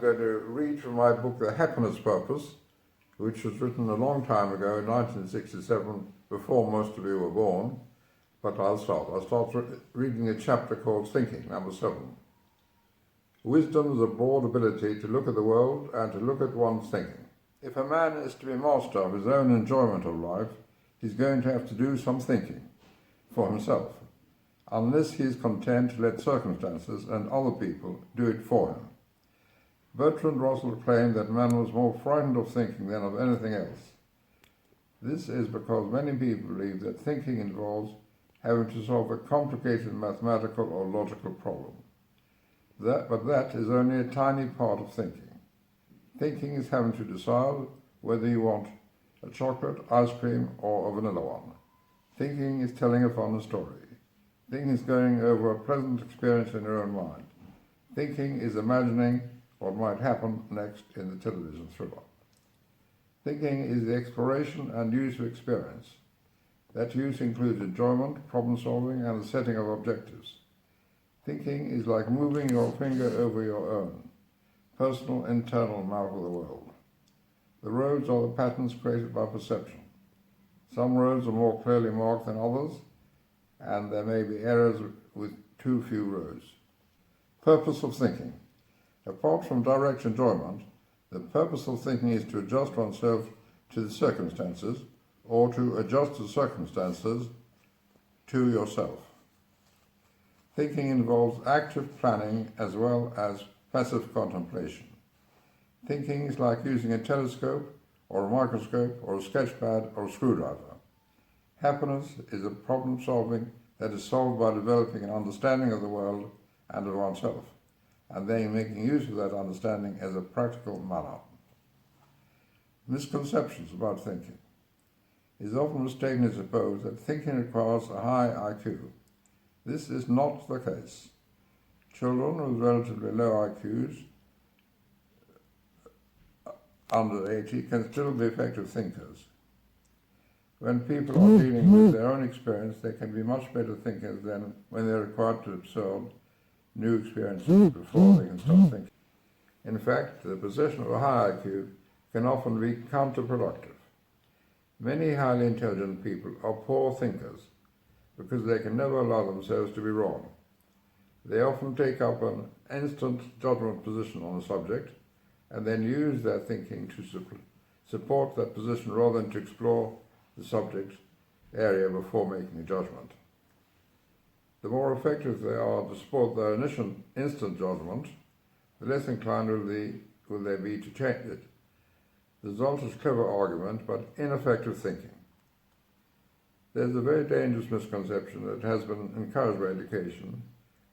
going to read from my book, The Happiness Purpose, which was written a long time ago, in 1967, before most of you were born. But I'll start. I'll start reading a chapter called Thinking, number 7. Wisdom is a broad ability to look at the world and to look at one's thinking. If a man is to be master of his own enjoyment of life, he's going to have to do some thinking for himself, unless he is content to let circumstances and other people do it for him. Bertrand Russell claimed that man was more frightened of thinking than of anything else. This is because many people believe that thinking involves having to solve a complicated mathematical or logical problem. But that is only a tiny part of thinking. Thinking is having to decide whether you want a chocolate, ice cream, or a vanilla one. Thinking is telling a fun story. Thinking is going over a pleasant experience in your own mind. Thinking is imagining what might happen next in the television thriller. Thinking is the exploration and use of experience. That use includes enjoyment, problem solving, and the setting of objectives. Thinking is like moving your finger over your own personal internal map of the world. The roads are the patterns created by perception. Some roads are more clearly marked than others, and there may be errors with too few roads. Purpose of thinking. Apart from direct enjoyment, the purpose of thinking is to adjust oneself to the circumstances, or to adjust the circumstances to yourself. Thinking involves active planning as well as passive contemplation. Thinking is like using a telescope, or a microscope, or a sketchpad, or a screwdriver. Happiness is a problem solving that is solved by developing an understanding of the world and of oneself, and then making use of that understanding as a practical manner. Misconceptions about thinking. It is often mistakenly supposed that thinking requires a high IQ. This is not the case. Children with relatively low IQs, under 80, can still be effective thinkers. When people are dealing with their own experience, they can be much better thinkers than when they're required to absorb new experiences before they can start thinking. In fact, the possession of a high IQ can often be counterproductive. Many highly intelligent people are poor thinkers because they can never allow themselves to be wrong. They often take up an instant judgment position on a subject and then use their thinking to support that position rather than to explore the subject area before making a judgment. The more effective they are to support their initial instant judgment, the less inclined will they be to change it. The result is clever argument, but ineffective thinking. There's a very dangerous misconception that has been encouraged by education,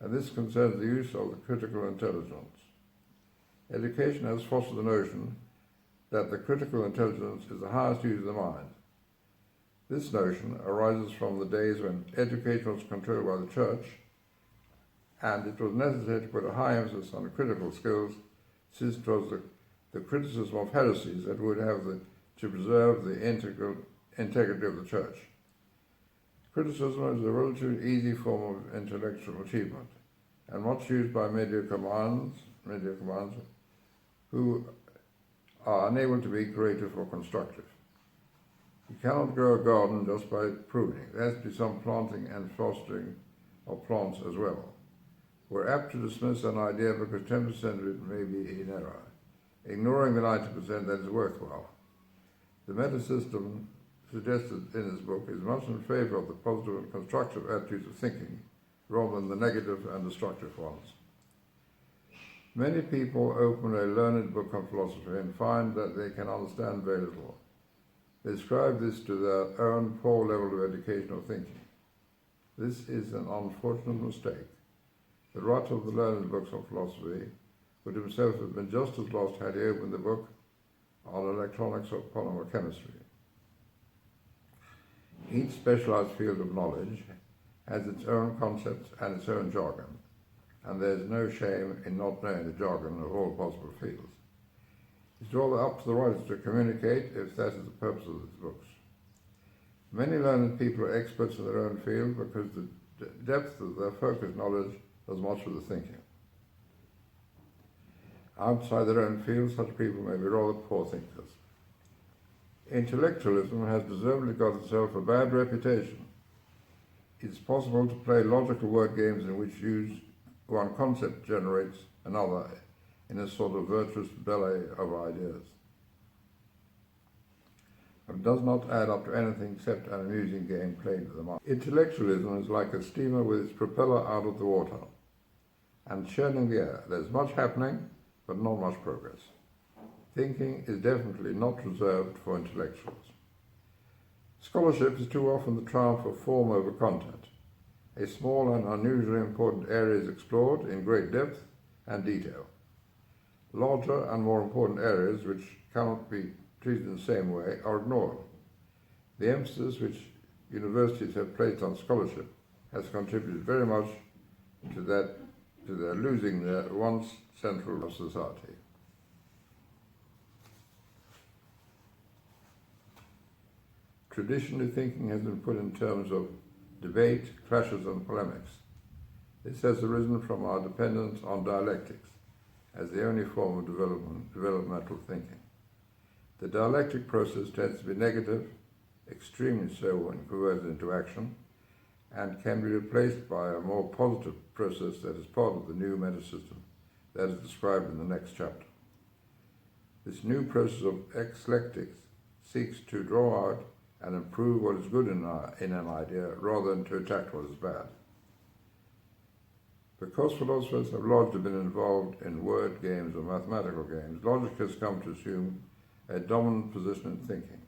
and this concerns the use of the critical intelligence. Education has fostered the notion that the critical intelligence is the highest use of the mind. This notion arises from the days when education was controlled by the church, and it was necessary to put a high emphasis on critical skills, since it was the criticism of heresies that would have to preserve the integrity of the church. Criticism is a relatively easy form of intellectual achievement, and much used by mediocre minds who are unable to be creative or constructive. You cannot grow a garden just by pruning. There has to be some planting and fostering of plants as well. We're apt to dismiss an idea because 10% of it may be in error, ignoring the 90% that is worthwhile. The meta system suggested in this book is much in favor of the positive and constructive attitudes of thinking rather than the negative and destructive ones. Many people open a learned book on philosophy and find that they can understand very little. They ascribe this to their own poor level of education or thinking. This is an unfortunate mistake. The writer of the learned books on philosophy would himself have been just as lost had he opened the book on electronics or polymer chemistry. Each specialized field of knowledge has its own concepts and its own jargon, and there is no shame in not knowing the jargon of all possible fields. It's rather up to the writer to communicate if that is the purpose of his books. Many learned people are experts in their own field because the depth of their focused knowledge does much of the thinking. Outside their own field, such people may be rather poor thinkers. Intellectualism has deservedly got itself a bad reputation. It's possible to play logical word games in which one concept generates another in a sort of virtuous ballet of ideas. It does not add up to anything except an amusing game played with the mind. Intellectualism is like a steamer with its propeller out of the water and churning the air. There's much happening, but not much progress. Thinking is definitely not reserved for intellectuals. Scholarship is too often the triumph of form over content. A small and unusually important area is explored in great depth and detail. Larger and more important areas which cannot be treated in the same way are ignored. The emphasis which universities have placed on scholarship has contributed very much to their losing their once central of society. Traditionally, thinking has been put in terms of debate, clashes and polemics. This has arisen from our dependence on dialectics as the only form of developmental thinking. The dialectic process tends to be negative, extremely so when converted into action, and can be replaced by a more positive process that is part of the new meta-system that is described in the next chapter. This new process of eclectics seeks to draw out and improve what is good in an idea rather than to attack what is bad. Because philosophers have largely been involved in word games or mathematical games, logic has come to assume a dominant position in thinking.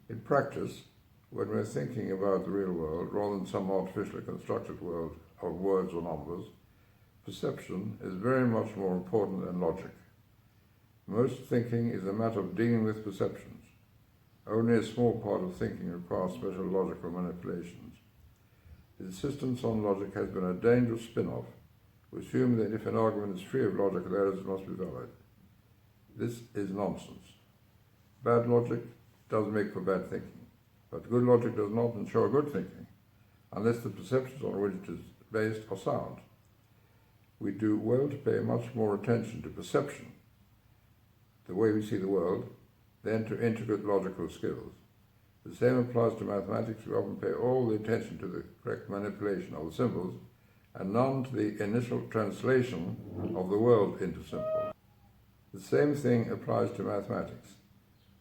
In practice, when we're thinking about the real world rather than some artificially constructed world of words or numbers, perception is very much more important than logic. Most thinking is a matter of dealing with perceptions. Only a small part of thinking requires special logical manipulations. The insistence on logic has been a dangerous spin-off, assuming that if an argument is free of logical errors, it must be valid. This is nonsense. Bad logic does make for bad thinking, but good logic does not ensure good thinking, unless the perceptions on which it is based are sound. We do well to pay much more attention to perception, the way we see the world, than to intricate logical skills. The same applies to mathematics. We often pay all the attention to the correct manipulation of the symbols and none to the initial translation of the world into symbols. The same thing applies to mathematics,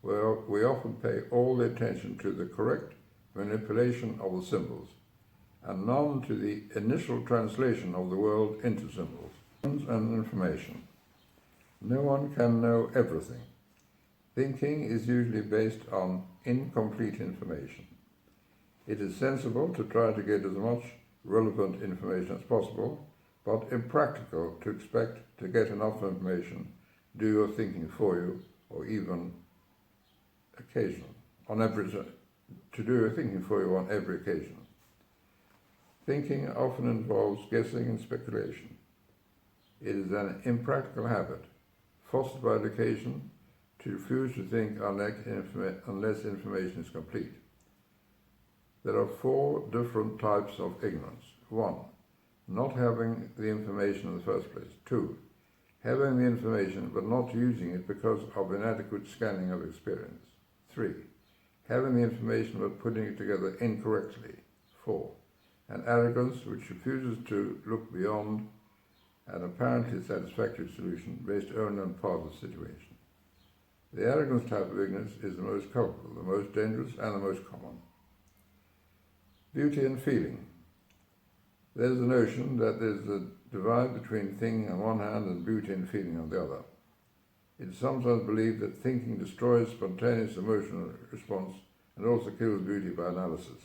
where we often pay all the attention to the correct manipulation of the symbols and none to the initial translation of the world into symbols. And information. No one can know everything. Thinking is usually based on incomplete information. It is sensible to try to get as much relevant information as possible, but impractical to expect to get enough information, do your thinking for you, or even to do your thinking for you on every occasion. Thinking often involves guessing and speculation. It is an impractical habit, fostered by education, to refuse to think unless information is complete. There are 4 different types of ignorance. 1. Not having the information in the first place. 2. Having the information but not using it because of inadequate scanning of experience. 3. Having the information but putting it together incorrectly. 4. An arrogance which refuses to look beyond an apparently satisfactory solution based only on part of the situation. The arrogance type of ignorance is the most culpable, the most dangerous, and the most common. Beauty and feeling. There's the notion that there's a divide between thinking on one hand and beauty and feeling on the other. It is sometimes believed that thinking destroys spontaneous emotional response and also kills beauty by analysis.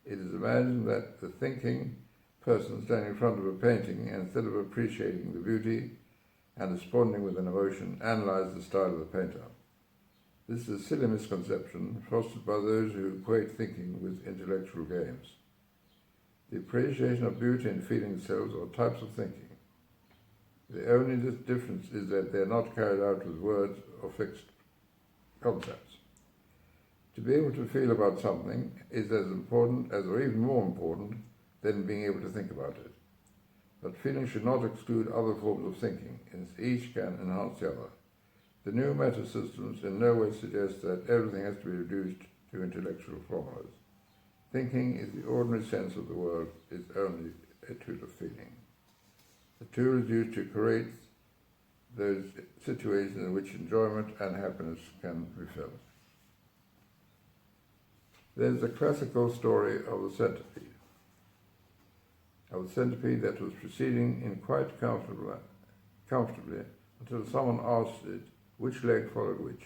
It is imagined that the thinking person standing in front of a painting, instead of appreciating the beauty and responding with an emotion, analyze the style of the painter. This is a silly misconception fostered by those who equate thinking with intellectual games. The appreciation of beauty and feeling themselves are types of thinking. The only difference is that they are not carried out with words or fixed concepts. To be able to feel about something is as important as, or even more important, than being able to think about it. but feeling should not exclude other forms of thinking, since each can enhance the other. The new meta-systems in no way suggest that everything has to be reduced to intellectual formulas. Thinking is the ordinary sense of the world, is only a tool of feeling. The tool is used to create those situations in which enjoyment and happiness can be felt. There's the classical story of the centipede. That was proceeding in quite comfortably until someone asked it which leg followed which.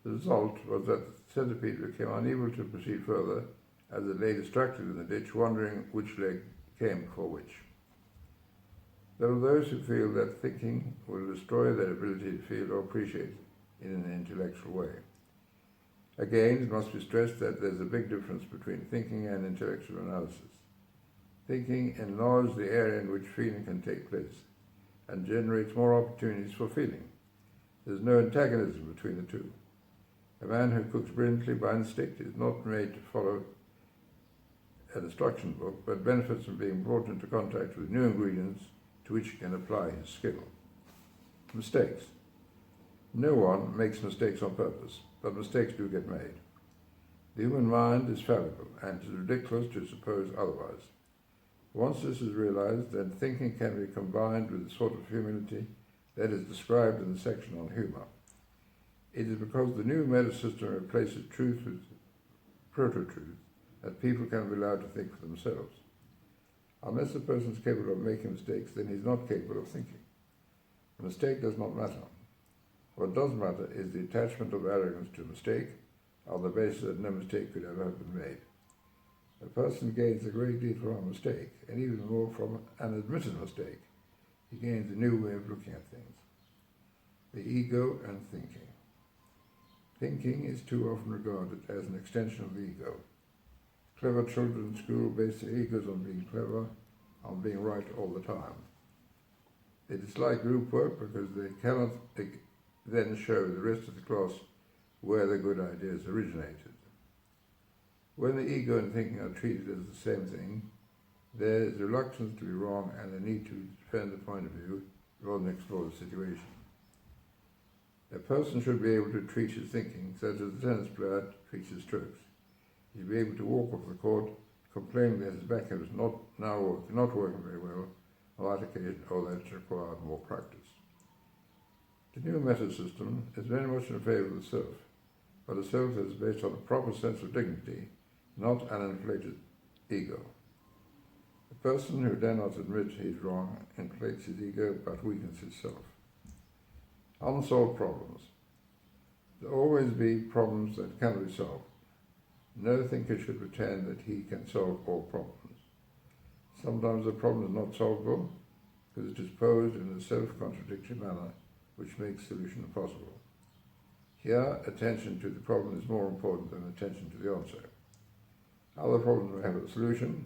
The result was that the centipede became unable to proceed further as it lay distracted in the ditch, wondering which leg came before which. There are those who feel that thinking will destroy their ability to feel or appreciate in an intellectual way. Again, it must be stressed that there's a big difference between thinking and intellectual analysis. Thinking enlarges the area in which feeling can take place and generates more opportunities for feeling. There's no antagonism between the two. A man who cooks brilliantly by instinct is not made to follow an instruction book, but benefits from being brought into contact with new ingredients to which he can apply his skill. Mistakes. No one makes mistakes on purpose, but mistakes do get made. The human mind is fallible, and it is ridiculous to suppose otherwise. Once this is realized, then thinking can be combined with the sort of humility that is described in the section on humor. It is because the new meta-system replaces truth with proto-truth that people can be allowed to think for themselves. Unless a person is capable of making mistakes, then he is not capable of thinking. A mistake does not matter. What does matter is the attachment of arrogance to a mistake on the basis that no mistake could ever have been made. A person gains a great deal from a mistake, and even more from an admitted mistake. He gains a new way of looking at things. The ego and thinking. Thinking is too often regarded as an extension of the ego. Clever children in school base their egos on being clever, on being right all the time. They dislike group work because they cannot then show the rest of the class where the good ideas originated. When the ego and thinking are treated as the same thing, there is reluctance to be wrong and a need to defend the point of view rather than explore the situation. A person should be able to treat his thinking such as a tennis player treats his strokes. He should be able to walk off the court complaining that his backhand is not working very well on that occasion, or that it required more practice. The new meta system is very much in favour of the self, but a self that is based on a proper sense of dignity, not an inflated ego. A person who dare not admit he is wrong inflates his ego but weakens his self. Unsolved problems. There will always be problems that cannot be solved. No thinker should pretend that he can solve all problems. Sometimes a problem is not solvable because it is posed in a self-contradictory manner which makes solution impossible. Here, attention to the problem is more important than attention to the answer. Other problems may have a solution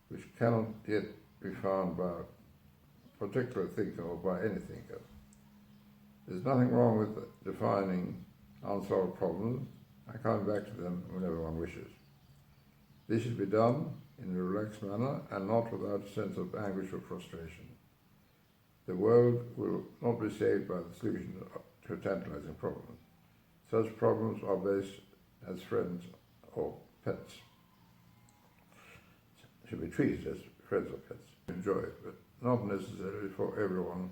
which cannot yet be found by a particular thinker or by any thinker. There's nothing wrong with defining unsolved problems and coming back to them whenever one wishes. This should be done in a relaxed manner and not without a sense of anguish or frustration. The world will not be saved by the solution to a tantalizing problem. Such problems are based as friends or pets. Should be treated as friends or pets. Enjoy it, but not necessarily for everyone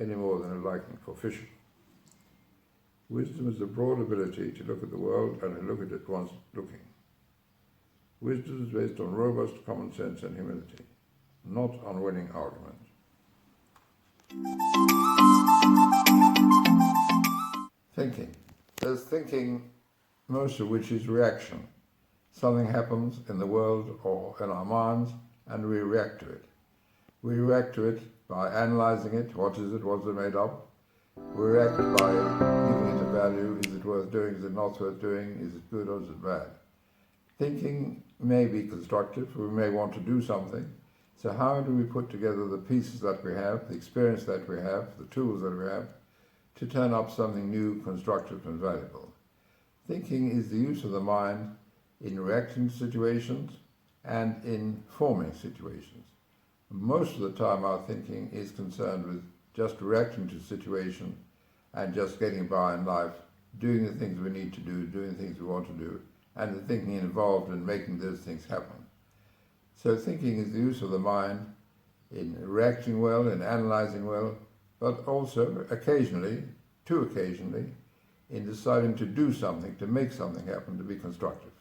any more than a liking for fishing. Wisdom is the broad ability to look at the world and to look at it once looking. Wisdom is based on robust common sense and humility, not on winning arguments. Thinking. There's thinking, most of which is reaction. Something happens in the world or in our minds, and we react to it. We react to it by analysing it. What is it? What's it made of? We react by giving it a value. Is it worth doing? Is it not worth doing? Is it good or is it bad? Thinking may be constructive. We may want to do something. So how do we put together the pieces that we have, the experience that we have, the tools that we have, to turn up something new, constructive and valuable? Thinking is the use of the mind in reacting to situations and in forming situations. Most of the time our thinking is concerned with just reacting to the situation and just getting by in life, doing the things we need to do, doing the things we want to do, and the thinking involved in making those things happen. So thinking is the use of the mind in reacting well, in analysing well, but also occasionally, in deciding to do something, to make something happen, to be constructive.